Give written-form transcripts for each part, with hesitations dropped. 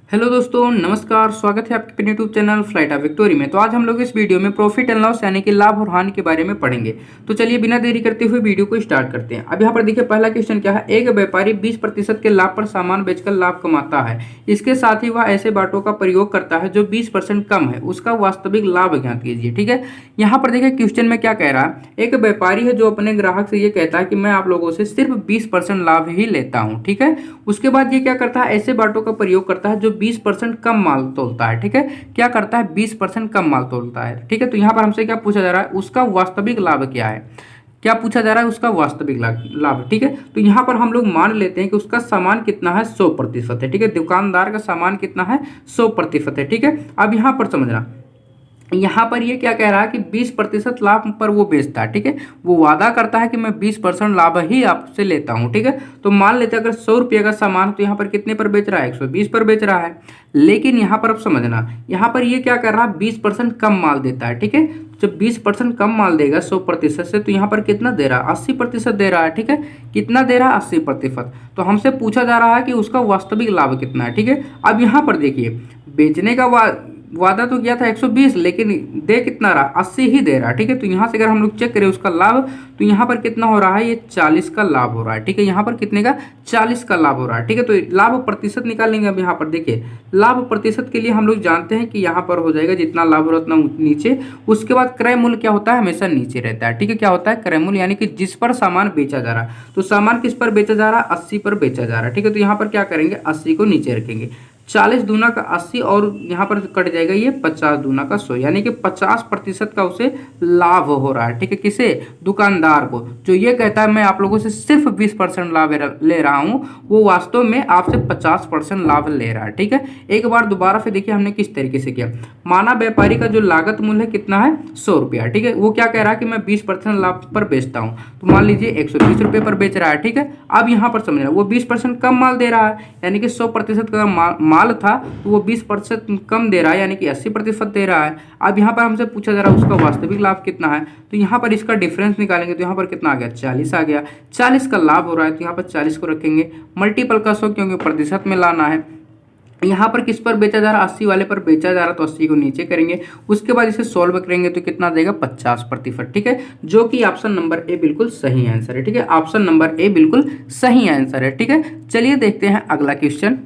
Hello दोस्तों, नमस्कार। स्वागत है आपके अपने YouTube channel flight of victory में। तो आज हम लोग इस वीडियो में प्रॉफिट एंड लॉस यानी कि लाभ और हानि के बारे में पढ़ेंगे। तो चलिए बिना देरी करते हुए वीडियो को स्टार्ट करते हैं। अब यहाँ पर देखिए पहला क्वेश्चन क्या है। एक व्यापारी 20% के लाभ पर सामान बेचकर लाभ कमाता है। इसके साथ ही वह ऐसे बाटों का प्रयोग करता है जो 20% कम है। उसका वास्तविक लाभ ज्ञात कीजिए। ठीक है, यहाँ पर देखिए क्वेश्चन में क्या कह रहा है। एक व्यापारी है जो अपने ग्राहक से ये कहता है कि मैं आप लोगों से सिर्फ 20% लाभ ही लेता हूँ। ठीक है, उसके बाद ये क्या करता है, ऐसे बाटों का प्रयोग करता है जो 20% कम माल तोलता है। ठीक है, क्या करता है, 20% कम माल तोलता है। ठीक है, तो यहाँ पर हमसे क्या पूछा जा रहा है, उसका वास्तविक लाभ क्या है। क्या पूछा जा रहा है, उसका वास्तविक लाभ। ठीक है, तो यहाँ पर हम लोग मान लेते हैं कि उसका सामान कितना है, 100% है। ठीक है, दुकानदार का सामान कितना है, 100% है। ठीक है, अब यहाँ पर समझना, यहाँ पर ये क्या कह रहा है कि 20% लाभ पर वो बेचता है। ठीक है, वो वादा करता है कि मैं 20% लाभ ही आपसे लेता हूँ। ठीक है, तो मान लेते हैं अगर 100 रुपये का सामान तो यहाँ पर कितने पर बेच रहा है, 120 पर बेच रहा है। लेकिन यहाँ पर अब समझना, यहाँ पर ये क्या कर रहा है, 20% कम माल देता है। ठीक है, जब 20% कम माल देगा 100% से, तो यहाँ पर कितना दे रहा है, 80% दे रहा है। ठीक है, कितना दे रहा है, 80%। तो हमसे पूछा जा रहा है कि उसका वास्तविक लाभ कितना है। ठीक है, अब यहाँ पर देखिए बेचने का वादा तो किया था 120, लेकिन दे कितना रहा, 80 ही दे रहा है। ठीक है, तो यहाँ से अगर हम लोग चेक करें उसका लाभ, तो यहाँ पर कितना हो रहा है, ये 40 का लाभ हो रहा है। ठीक है, यहाँ पर कितने का, 40 का लाभ हो रहा है। ठीक है, तो लाभ प्रतिशत निकालेंगे। अब यहाँ पर देखिए लाभ प्रतिशत के लिए हम लोग जानते हैं कि यहाँ पर हो जाएगा जितना लाभ हो रहा है उतना नीचे। उसके बाद क्रय मूल्य क्या होता है, हमेशा नीचे रहता है। ठीक है, क्या होता है, क्रय मूल्य यानी कि जिस पर सामान बेचा जा रहा है। तो सामान किस पर बेचा जा रहा है, 80 पर बेचा जा रहा है। ठीक है, तो यहाँ पर क्या करेंगे, 80 को नीचे रखेंगे। 40 दूना का 80 और यहाँ पर कट जाएगा ये 50 दूना का 100, यानी कि 50% का उसे लाभ हो रहा है। ठीक है, किसे, दुकानदार को, जो ये कहता है मैं आप लोगों से सिर्फ 20% लाभ ले रहा हूँ, वो वास्तव में आपसे 50% लाभ ले रहा है। ठीक है, एक बार दोबारा फिर देखिए हमने किस तरीके से किया। माना व्यापारी का जो लागत मूल्य कितना है, 100 रुपया। ठीक है, वो क्या कह रहा है कि मैं 20% लाभ पर बेचता हूँ। तो मान लीजिए 120 रुपये पर बेच रहा है। ठीक है, अब यहाँ पर समझना, वो 20% कम माल दे रहा है, यानी कि 100% का माल था तो वो 20% कम दे रहा है, यानी कि 80% दे रहा है। अब यहाँ पर हमसे पूछा जा रहा है उसका वास्तविक लाभ कितना है। तो यहाँ पर इसका डिफरेंस निकालेंगे, तो यहाँ पर कितना आ गया, 40 आ गया। 40 का लाभ हो रहा है, तो यहाँ पर 40 को रखेंगे, मल्टीपल का 100, क्योंकि प्रतिशत में लाना है। यहाँ पर किस पर बेचा जा रहा है, 80 वाले पर बेचा जा रहा है, तो 80 को नीचे करेंगे। उसके बाद इसे सॉल्व करेंगे तो कितना देगा, 50%। ठीक है, जो कि ऑप्शन नंबर ए बिल्कुल सही आंसर है। ठीक है, ऑप्शन नंबर ए बिल्कुल सही आंसर है। ठीक है, चलिए देखते हैं अगला क्वेश्चन।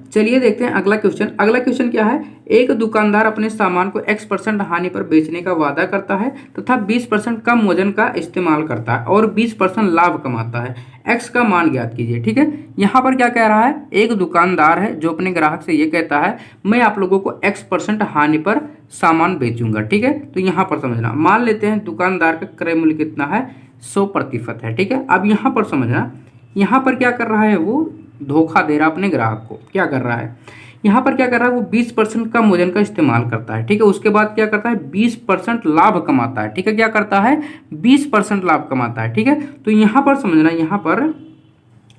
अगला क्वेश्चन क्या है, एक दुकानदार अपने सामान को X% हानि पर बेचने का वादा करता है तथा 20% कम वजन का इस्तेमाल करता है और 20% लाभ कमाता है। X का मान ज्ञात कीजिए। ठीक है, यहाँ पर क्या कह रहा है, एक दुकानदार है जो अपने ग्राहक से ये कहता है मैं आप लोगों को X% हानि पर सामान बेचूंगा। ठीक है, तो यहाँ पर समझना, मान लेते हैं दुकानदार का क्रय मूल्य कितना है, 100% है। ठीक है, अब यहाँ पर समझना, यहाँ पर क्या कर रहा है, वो धोखा दे रहा है अपने ग्राहक को। क्या कर रहा है, यहाँ पर क्या कर रहा है, वो 20% कम वजन का इस्तेमाल करता है। ठीक है, उसके बाद क्या करता है, 20% लाभ कमाता है। ठीक है, क्या करता है, 20% लाभ कमाता है। ठीक है, तो यहाँ पर समझना, यहाँ पर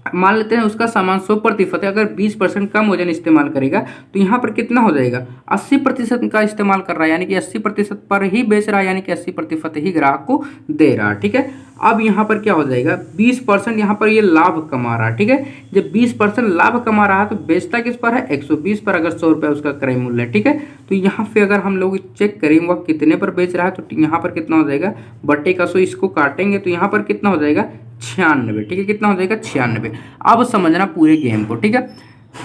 मान लेते हैं उसका सामान 100% है, अगर 20% कम वजन इस्तेमाल करेगा तो यहाँ पर कितना हो जाएगा, 80% का इस्तेमाल कर रहा है, यानी कि 80% पर ही बेच रहा है, यानी कि 80% ही ग्राहक को दे रहा है। ठीक है, अब यहाँ पर क्या हो जाएगा, 20% यहाँ पर ये लाभ कमा रहा है। ठीक है, जब 20% लाभ कमा रहा है तो बेचता किस पर है, 120 पर, अगर 100 रुपये उसका क्रय मूल्य है। ठीक है, तो यहाँ पे अगर हम लोग चेक करें वह कितने पर बेच रहा है, तो यहाँ पर कितना हो जाएगा, बट्टे का 100 इसको काटेंगे तो यहाँ पर कितना हो जाएगा, 96। ठीक है, कितना हो जाएगा, 96। अब समझना पूरे गेम को। ठीक है,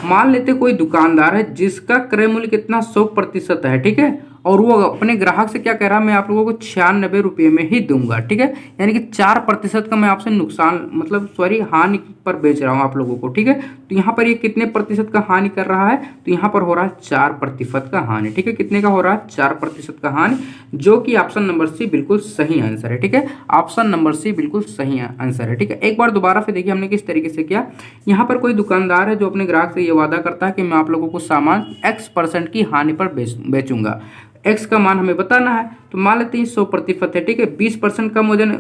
मान लेते कोई दुकानदार है जिसका क्रय मूल्य कितना, 100% है। ठीक है, और वो अपने ग्राहक से क्या कह रहा है, मैं आप लोगों को 96 रुपये में ही दूंगा। ठीक है, यानी कि 4% का मैं आपसे नुकसान, मतलब सॉरी हानि पर बेच रहा हूँ आप लोगों को। ठीक है, तो यहाँ पर ये कितने प्रतिशत का हानि कर रहा है, तो यहाँ पर हो रहा है 4% का हानि। ठीक है, कितने का हो रहा है, 4% का हानि, जो कि ऑप्शन नंबर सी बिल्कुल सही आंसर है। ठीक है, ऑप्शन नंबर सी बिल्कुल सही आंसर है। ठीक है, एक बार दोबारा फिर देखिए हमने किस तरीके से किया। यहाँ पर कोई दुकानदार है जो अपने ग्राहक से ये वादा करता है कि मैं आप लोगों को सामान X% की हानि पर बेचूंगा। X का मान हमें बताना है, तो मान लेते हैं 100% है। ठीक है, 20% कम वजन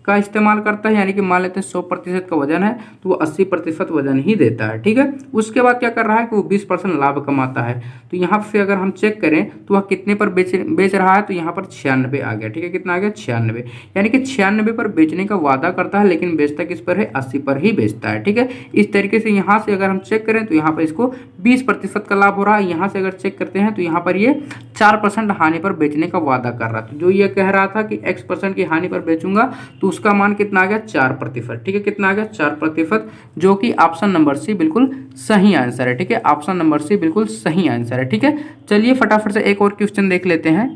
का इस्तेमाल करता है, यानी कि मान लेते हैं 100% का वजन है तो वो 80% वजन ही देता है। ठीक है, उसके बाद क्या कर रहा है कि वो 20% लाभ कमाता है। तो यहाँ से अगर हम चेक करें तो वह कितने पर बेच रहा है, तो यहाँ पर 96 आ गया। ठीक है, कितना आ गया 96, यानी कि 96 पर बेचने का वादा करता है, लेकिन बेचता किस पर है, 80 पर ही बेचता है। ठीक है, इस तरीके से यहाँ से अगर हम चेक करें तो यहाँ पर इसको 20% का लाभ हो रहा है। यहाँ से अगर चेक करते हैं तो यहाँ पर ये 4% हानि पर बेचने का वादा कर रहा था। जो ये कह रहा था कि x% की हानि पर बेचूंगा, तो उसका मान कितना आ गया 4%। ठीक है, कितना आ गया 4%, जो कि ऑप्शन नंबर सी बिल्कुल सही आंसर है। ठीक है, ऑप्शन नंबर सी बिल्कुल सही आंसर है। ठीक है, चलिए फटाफट से एक और क्वेश्चन देख लेते हैं।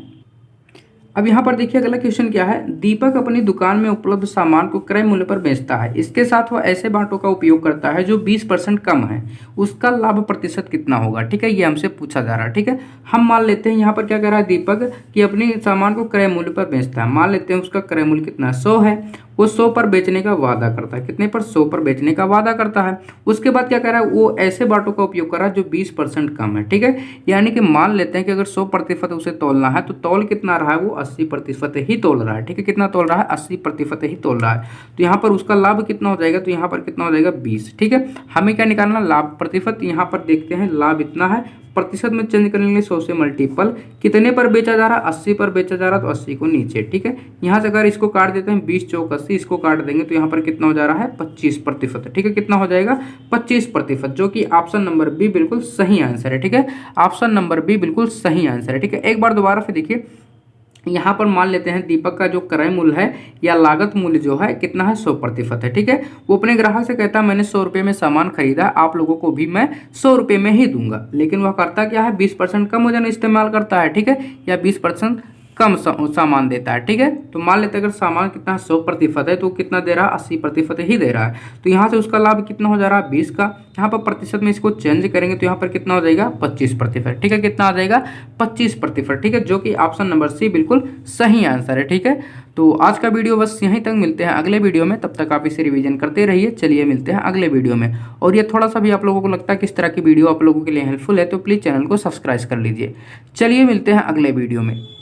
अब यहाँ पर देखिए अगला क्वेश्चन क्या है, दीपक अपनी दुकान में उपलब्ध सामान को क्रय मूल्य पर बेचता है। इसके साथ वह ऐसे बांटों का उपयोग करता है जो 20% कम है, उसका लाभ प्रतिशत कितना होगा। ठीक है, ये हमसे पूछा जा रहा है। ठीक है, हम मान लेते हैं यहाँ पर क्या कह रहा है दीपक कि अपनी सामान को क्रय मूल्य पर बेचता है। मान लेते हैं उसका क्रय मूल्य कितना 100 है, वो 100 पर बेचने का वादा करता है। कितने पर, 100 पर बेचने का वादा करता है। उसके बाद क्या कर रहा है, वो ऐसे बाटों का उपयोग कर रहा है जो 20% कम है। ठीक है, यानी कि मान लेते हैं कि अगर 100% उसे तोलना है तो तोल कितना रहा है, वो 80% ही तोल रहा है। ठीक है, कितना तोल रहा है, 80% ही तोल रहा है। तो यहाँ पर उसका लाभ कितना हो जाएगा, तो यहाँ पर कितना हो जाएगा 20। ठीक है, हमें क्या निकालना, लाभ प्रतिशत। यहाँ पर देखते हैं लाभ इतना है, प्रतिशत में चेंज करने के लिए 100 से मल्टीपल, कितने पर बेचा जा रहा है, 80 पर बेचा जा रहा है, तो 80 को नीचे। ठीक है, यहाँ से अगर इसको काट देते हैं 20 चौक 80, इसको काट देंगे तो यहाँ पर कितना हो जा रहा है 25%। ठीक है, कितना हो जाएगा 25%, जो कि ऑप्शन नंबर बी बिल्कुल सही आंसर है। ठीक है, ऑप्शन नंबर बी बिल्कुल सही आंसर है। ठीक है, एक बार दोबारा फिर देखिए, यहाँ पर मान लेते हैं दीपक का जो क्रय मूल्य है या लागत मूल्य जो है कितना है, 100% है। ठीक है, वो अपने ग्राहक से कहता है मैंने 100 रुपये में सामान खरीदा, आप लोगों को भी मैं 100 रुपये में ही दूंगा। लेकिन वह करता क्या है, 20% कम वजन इस्तेमाल करता है। ठीक है, या 20% कम सामान देता है। ठीक है, तो मान लेते हैं अगर सामान कितना 100% है तो कितना दे रहा है, 80% ही दे रहा है। तो यहाँ से उसका लाभ कितना हो जा रहा है 20 का। यहाँ पर प्रतिशत में इसको चेंज करेंगे तो यहाँ पर कितना हो जाएगा 25%। ठीक है, कितना आ जाएगा 25%। ठीक है, जो कि ऑप्शन नंबर सी बिल्कुल सही आंसर है। ठीक है, तो आज का वीडियो बस यहीं तक, मिलते हैं अगले वीडियो में। तब तक आप इसे रिवीजन करते रहिए। चलिए मिलते हैं अगले वीडियो में। और ये थोड़ा सा भी आप लोगों को लगता है कि इस तरह की वीडियो आप लोगों के लिए हेल्पफुल है तो प्लीज़ चैनल को सब्सक्राइब कर लीजिए। चलिए मिलते हैं अगले वीडियो में।